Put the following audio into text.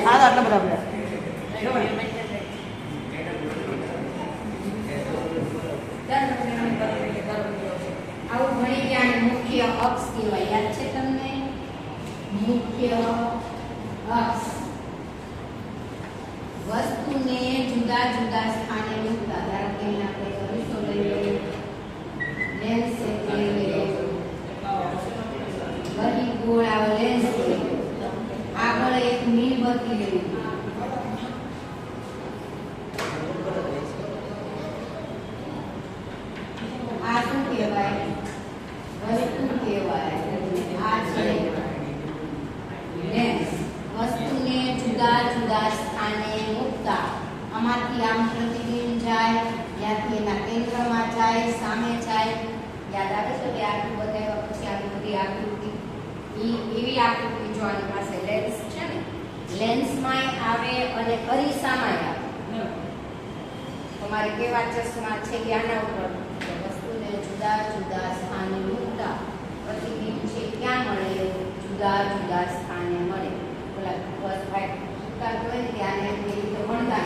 હા તો આટલા બધા બધા આવું ભણી ગયા. મુખ્ય અક્ષ કહેવાય. યાદ છે તમને? મુખ્ય અક્ષ વસ્તુને જુદા જુદા સ્થાને મૂકતા. ધારો કે આપણે અરીસો લઈ લઈએ, લેન્સ લઈ લઈએ, બધી ગોળાઓ લેન્સ લઈ લઈએ, આગળ એક મીણબત્તી લઈ લઈએ. આ શું કહેવાય? વસ્તુ કહેવાય. આ છે લેન્સ. વસ્તુને જુદા જુદા સ્થાને મૂકતા. આમાંથી આમ પ્રતિબિંબ જાય, ત્યાંથી એના કેન્દ્રમાં જાય, સામે જાય. યાદ આવે છે કે આટલું બતાવ્યા પછી આવી બધી આકૃતિ, એવી આકૃતિ જો આની પાસે લેન્સ છે ને, લેન્સમાંય આવે અને અરીસામાંય આવે. તમારે કેવા ચશ્મા છે કે આના ઉપર વસ્તુને જુદા જુદા સ્થાને મૂકતા પ્રતિબિંબ છે ક્યાં મળે? જુદા જુદા સ્થાને મળે. ઓલા બસ ભાઈ તો હોય ને કે આને એવી રીતે ભણતા